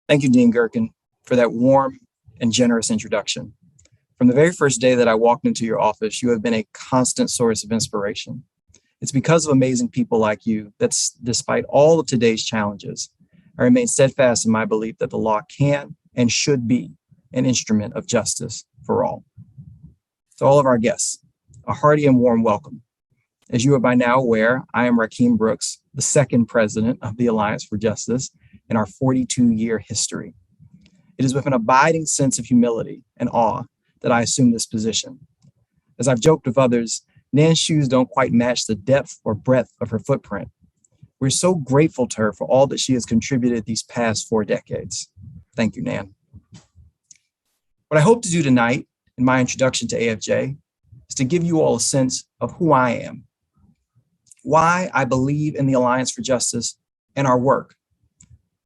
Thank you, Dean Gerken, for that warm and generous introduction. From the very first day that I walked into your office, you have been a constant source of inspiration. It's because of amazing people like you that, despite all of today's challenges, I remain steadfast in my belief that the law can and should be an instrument of justice for all. To all of our guests, a hearty and warm welcome. As you are by now aware, I am Rakim Brooks, the second president of the Alliance for Justice in our 42-year history. It is with an abiding sense of humility and awe that I assume this position. As I've joked with others, Nan's shoes don't quite match the depth or breadth of her footprint. We're so grateful to her for all that she has contributed these past 4 decades. Thank you, Nan. What I hope to do tonight in my introduction to AFJ is to give you all a sense of who I am, why I believe in the Alliance for Justice and our work,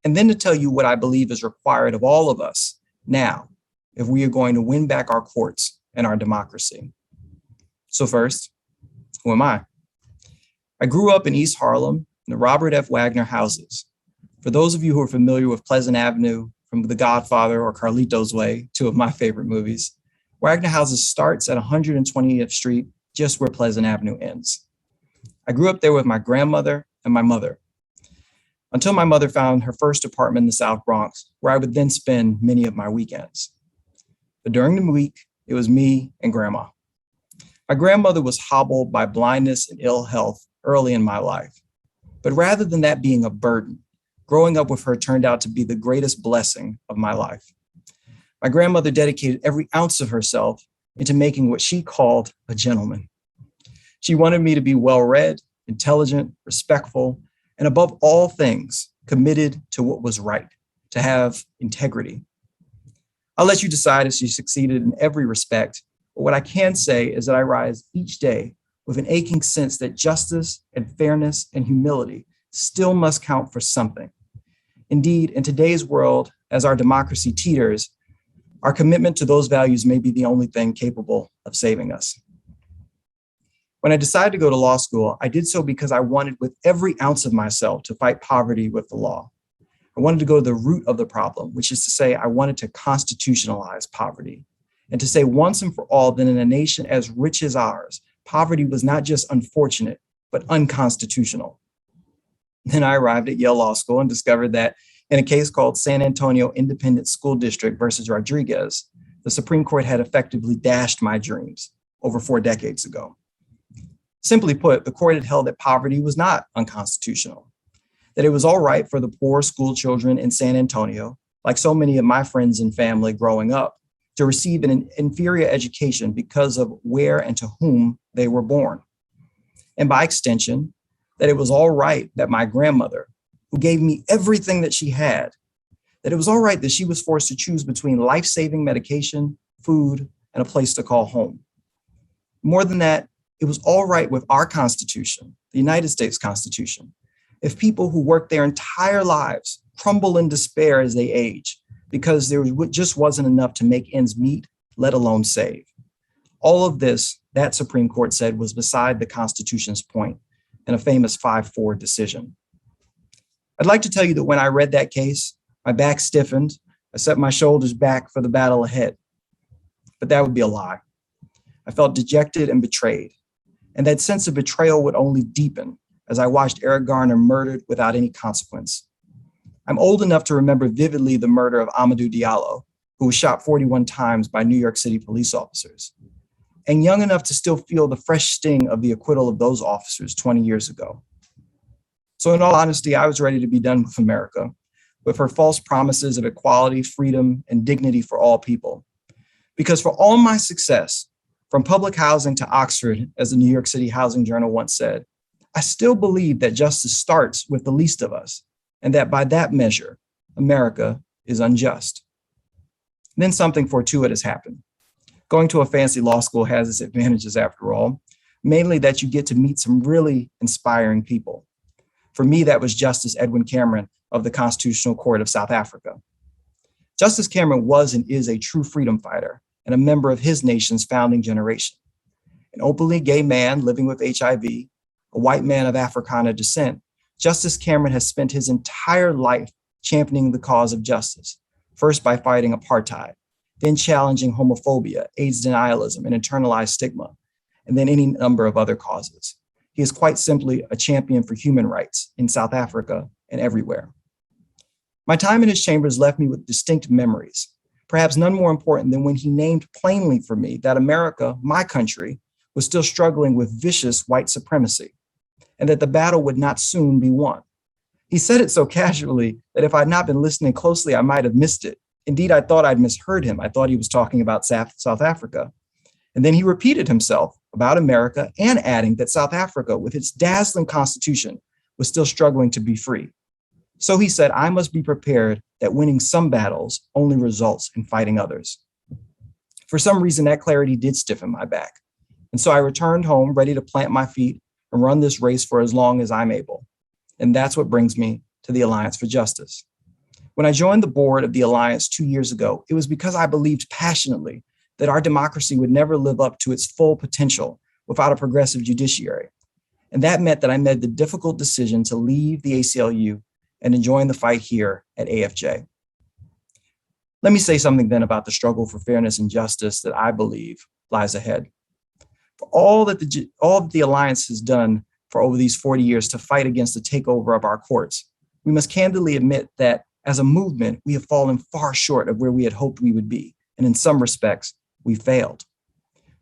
and then to tell you what I believe is required of all of us now if we are going to win back our courts and our democracy. So first, who am I? I grew up in East Harlem in the Robert F. Wagner houses. For those of you who are familiar with Pleasant Avenue from The Godfather or Carlito's Way, 2 of my favorite movies, Wagner houses starts at 120th Street, just where Pleasant Avenue ends. I grew up there with my grandmother and my mother, until my mother found her first apartment in the South Bronx, where I would then spend many of my weekends. But during the week, it was me and Grandma. My grandmother was hobbled by blindness and ill health early in my life. But rather than that being a burden, growing up with her turned out to be the greatest blessing of my life. My grandmother dedicated every ounce of herself into making what she called a gentleman. She wanted me to be well-read, intelligent, respectful, and above all things, committed to what was right, to have integrity. I'll let you decide if she succeeded in every respect, but what I can say is that I rise each day with an aching sense that justice and fairness and humility still must count for something. Indeed, in today's world, as our democracy teeters, our commitment to those values may be the only thing capable of saving us. When I decided to go to law school, I did so because I wanted with every ounce of myself to fight poverty with the law. I wanted to go to the root of the problem, which is to say I wanted to constitutionalize poverty and to say once and for all that in a nation as rich as ours, poverty was not just unfortunate, but unconstitutional. Then I arrived at Yale Law School and discovered that in a case called San Antonio Independent School District versus Rodriguez, the Supreme Court had effectively dashed my dreams over 4 decades ago. Simply put, the court had held that poverty was not unconstitutional, that it was all right for the poor school children in San Antonio, like so many of my friends and family growing up, to receive an inferior education because of where and to whom they were born. And by extension, that it was all right that my grandmother, who gave me everything that she had, that it was all right that she was forced to choose between life-saving medication, food, and a place to call home. More than that, it was all right with our Constitution, the United States Constitution, if people who worked their entire lives crumble in despair as they age because there just wasn't enough to make ends meet, let alone save. All of this, that Supreme Court said, was beside the Constitution's point in a famous 5-4 decision. I'd like to tell you that when I read that case, my back stiffened. I set my shoulders back for the battle ahead. But that would be a lie. I felt dejected and betrayed. And that sense of betrayal would only deepen as I watched Eric Garner murdered without any consequence. I'm old enough to remember vividly the murder of Amadou Diallo, who was shot 41 times by New York City police officers, and young enough to still feel the fresh sting of the acquittal of those officers 20 years ago. So in all honesty, I was ready to be done with America, with her false promises of equality, freedom, and dignity for all people. Because for all my success, from public housing to Oxford, as the New York City Housing Journal once said, I still believe that justice starts with the least of us, and that by that measure, America is unjust. Then something fortuitous happened. Going to a fancy law school has its advantages after all, mainly that you get to meet some really inspiring people. For me, that was Justice Edwin Cameron of the Constitutional Court of South Africa. Justice Cameron was and is a true freedom fighter and a member of his nation's founding generation. An openly gay man living with HIV, a white man of Afrikaner descent, Justice Cameron has spent his entire life championing the cause of justice, first by fighting apartheid, then challenging homophobia, AIDS denialism, and internalized stigma, and then any number of other causes. He is quite simply a champion for human rights in South Africa and everywhere. My time in his chambers left me with distinct memories, perhaps none more important than when he named plainly for me that America, my country, was still struggling with vicious white supremacy, and that the battle would not soon be won. He said it so casually that if I'd not been listening closely, I might have missed it. Indeed, I thought I'd misheard him. I thought he was talking about South Africa. And then he repeated himself about America and adding that South Africa, with its dazzling constitution, was still struggling to be free. So he said, I must be prepared that winning some battles only results in fighting others. For some reason, that clarity did stiffen my back. And so I returned home ready to plant my feet and run this race for as long as I'm able. And that's what brings me to the Alliance for Justice. When I joined the board of the Alliance 2 years ago, it was because I believed passionately that our democracy would never live up to its full potential without a progressive judiciary. And that meant that I made the difficult decision to leave the ACLU and join the fight here at AFJ. Let me say something then about the struggle for fairness and justice that I believe lies ahead. For all that the Alliance has done for over these 40 years to fight against the takeover of our courts, we must candidly admit that as a movement, we have fallen far short of where we had hoped we would be. And in some respects, we failed.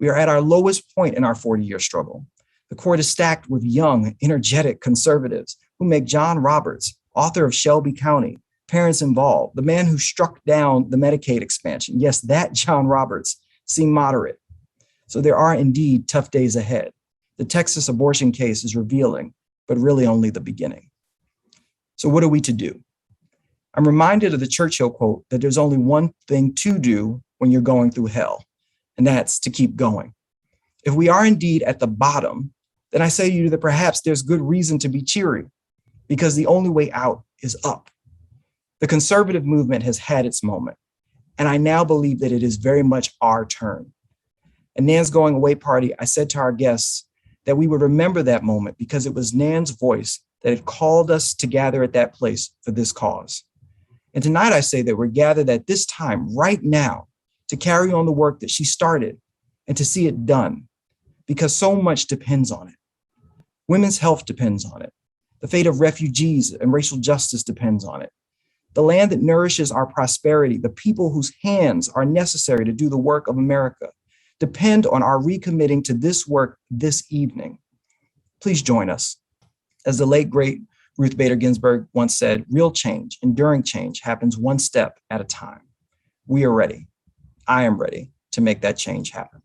We are at our lowest point in our 40-year struggle. The court is stacked with young, energetic conservatives who make John Roberts, author of Shelby County, Parents Involved, the man who struck down the Medicaid expansion, yes, that John Roberts, seem moderate. So there are indeed tough days ahead. The Texas abortion case is revealing, but really only the beginning. So what are we to do? I'm reminded of the Churchill quote that there's only one thing to do when you're going through hell, and that's to keep going. If we are indeed at the bottom, then I say to you that perhaps there's good reason to be cheery, because the only way out is up. The conservative movement has had its moment, and I now believe that it is very much our turn. At Nan's going away party, I said to our guests that we would remember that moment because it was Nan's voice that had called us to gather at that place for this cause. And tonight I say that we're gathered at this time, right now, to carry on the work that she started and to see it done, because so much depends on it. Women's health depends on it. The fate of refugees and racial justice depends on it. The land that nourishes our prosperity, the people whose hands are necessary to do the work of America, depend on our recommitting to this work this evening. Please join us. As the late, great Ruth Bader Ginsburg once said, real change, enduring change happens one step at a time. We are ready. I am ready to make that change happen.